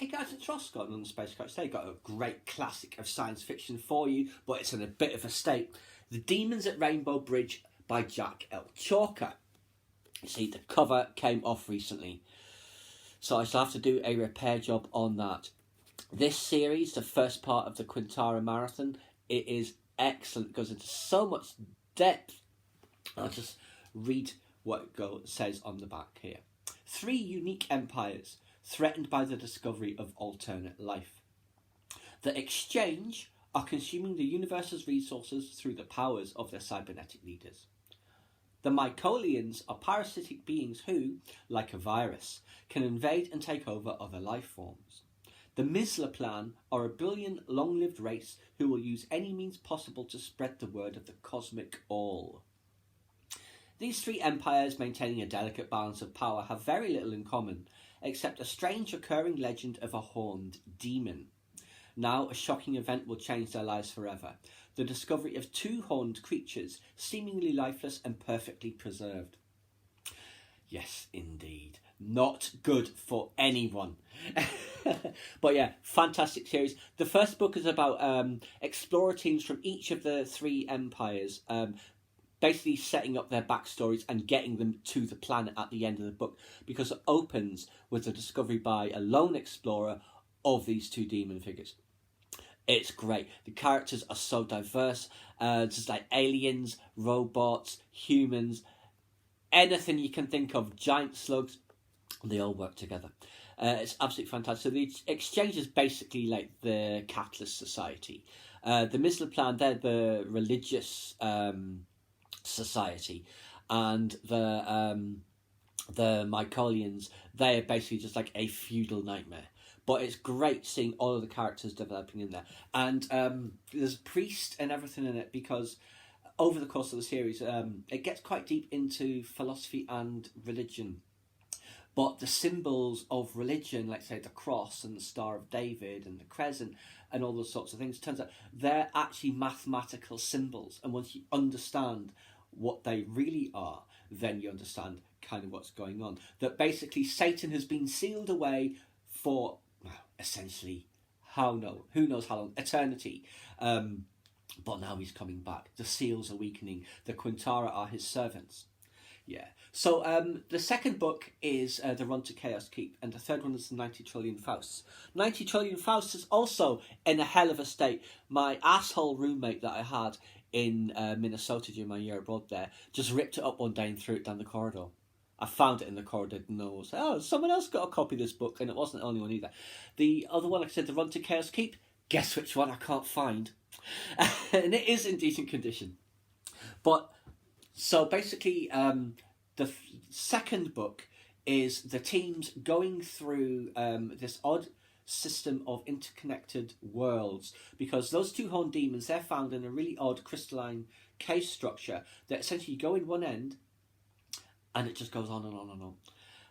Hey guys, it's Ross Scott on the Space Coach. Today got a great classic of science fiction for you, but it's in a bit of a state. The Demons at Rainbow Bridge by Jack L. Chalker. You see, the cover came off recently, so I shall have to do a repair job on that. This series, the first part of the Quintara marathon, it is excellent. It goes into so much depth. I'll just read what it says on the back here. 3 unique empires threatened by the discovery of alternate life. The Exchange are consuming the universe's resources through the powers of their cybernetic leaders. The Mycolians are parasitic beings who, like a virus, can invade and take over other life forms. The Misla Plan are a brilliant, long-lived race who will use any means possible to spread the word of the cosmic all. These 3 empires, maintaining a delicate balance of power, have very little in common, except a strange recurring legend of a horned demon. Now, a shocking event will change their lives forever. The discovery of 2 horned creatures, seemingly lifeless and perfectly preserved. Yes, indeed. Not good for anyone. But yeah, fantastic series. The first book is about explorer teams from each of the 3 empires, basically setting up their backstories and getting them to the planet at the end of the book, because it opens with the discovery by a lone explorer of these 2 demon figures. It's great. The characters are so diverse. Just like aliens, robots, humans, anything you can think of, giant slugs, they all work together. It's absolutely fantastic. So the Exchange is basically like the Catalyst Society. The Misla Plan, they're the religious society, and the Mycolians, they're basically just like a feudal nightmare. But it's great seeing all of the characters developing in there, and there's a priest and everything in it, because over the course of the series it gets quite deep into philosophy and religion. But the symbols of religion, like say the cross and the Star of David and the crescent and all those sorts of things, turns out they're actually mathematical symbols. And once you understand what they really are, then you understand kind of what's going on. That basically Satan has been sealed away for, well, essentially, who knows how long, eternity. But now he's coming back. The seals are weakening. The Quintara are his servants. Yeah. So the second book is The Run to Chaos Keep, and the third one is The 90 Trillion Fausts. 90 Trillion Fausts is also in a hell of a state. My asshole roommate that I had in Minnesota during my year abroad there just ripped it up one day and threw it down the corridor. I found it in the corridor, didn't know. So, oh, someone else got a copy of this book, and it wasn't the only one either. The other one, like I said, The Run to Chaos Keep, guess which one I can't find? And it is in decent condition. But, so basically, the second book is the teams going through this odd system of interconnected worlds, because those 2 horned demons, they're found in a really odd crystalline cave structure that essentially you go in one end and it just goes on and on and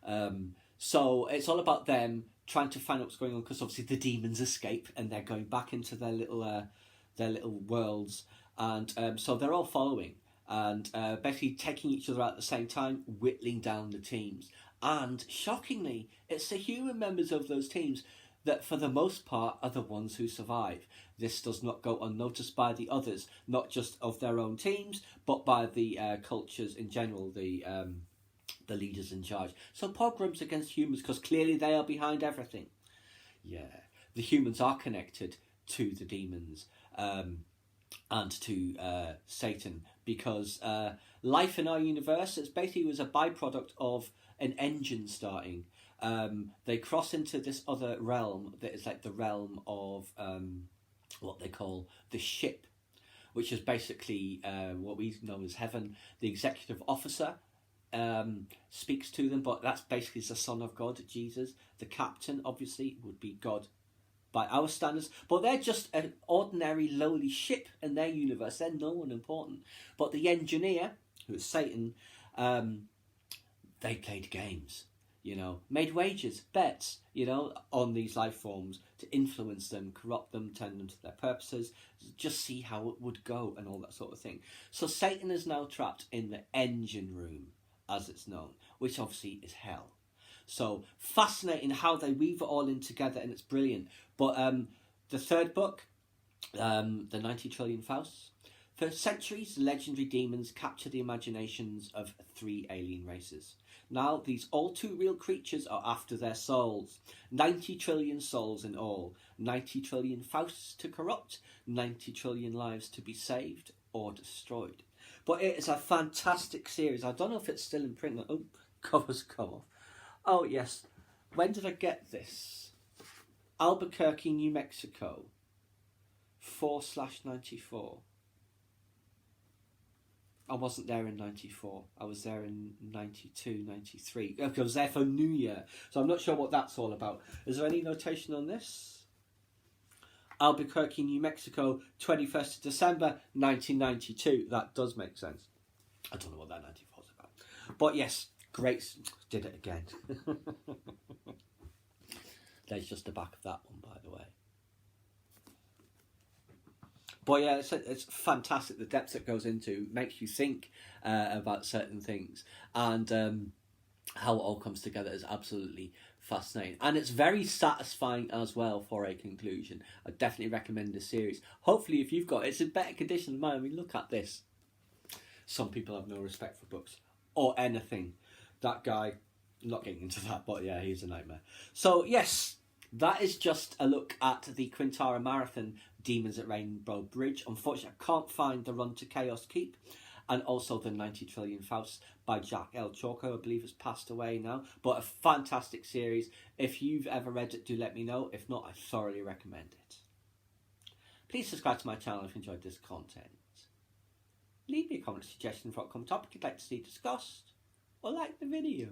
on. So it's all about them trying to find out what's going on, because obviously the demons escape and they're going back into their little worlds, and so they're all following and basically taking each other out at the same time, whittling down the teams. And shockingly, it's the human members of those teams that for the most part are the ones who survive. This does not go unnoticed by the others, not just of their own teams, but by the cultures in general, the leaders in charge. So pogroms against humans, because clearly they are behind everything. Yeah, the humans are connected to the demons and to Satan, because life in our universe, it basically was a byproduct of an engine starting. They cross into this other realm that is like the realm of what they call the ship, which is basically what we know as heaven. The executive officer speaks to them, but that's basically the Son of God, Jesus. The captain, obviously, would be God by our standards, but they're just an ordinary lowly ship in their universe. They're no one important. But the engineer, who is Satan, they played games, made wagers, bets, on these life forms to influence them, corrupt them, turn them to their purposes, just see how it would go and all that sort of thing. So Satan is now trapped in the engine room, as it's known, which obviously is hell. So fascinating how they weave it all in together, and it's brilliant. But the third book, the 90 Trillion Faust. For centuries, legendary demons capture the imaginations of 3 alien races. Now, these all too real creatures are after their souls. 90 trillion souls in all. 90 trillion Fausts to corrupt. 90 trillion lives to be saved or destroyed. But it is a fantastic series. I don't know if it's still in print. Oh, covers come off. Oh, yes. When did I get this? Albuquerque, New Mexico. 4/94. I wasn't there in 94. I was there in 92, 93. Okay, I was there for New Year. So I'm not sure what that's all about. Is there any notation on this? Albuquerque, New Mexico, 21st of December, 1992. That does make sense. I don't know what that 94 is about. But yes, great. Did it again. There's just the back of that one, by the way. But yeah, it's fantastic. The depth it goes into makes you think about certain things, and how it all comes together is absolutely fascinating. And it's very satisfying as well for a conclusion. I definitely recommend this series. Hopefully, if you've got it, it's in better condition than mine. I mean, look at this. Some people have no respect for books or anything. That guy, I'm not getting into that, but yeah, he's a nightmare. So yes, that is just a look at the Quintara Marathon Demons at Rainbow Bridge. Unfortunately, I can't find the Run to Chaos Keep, and also the 90 Trillion Faust by Jack L. Chalko. I believe has passed away now, but a fantastic series. If you've ever read it, do let me know. If not, I thoroughly recommend it. Please subscribe to my channel if you enjoyed this content. Leave me a comment suggestion for a topic you'd like to see discussed, or like the video.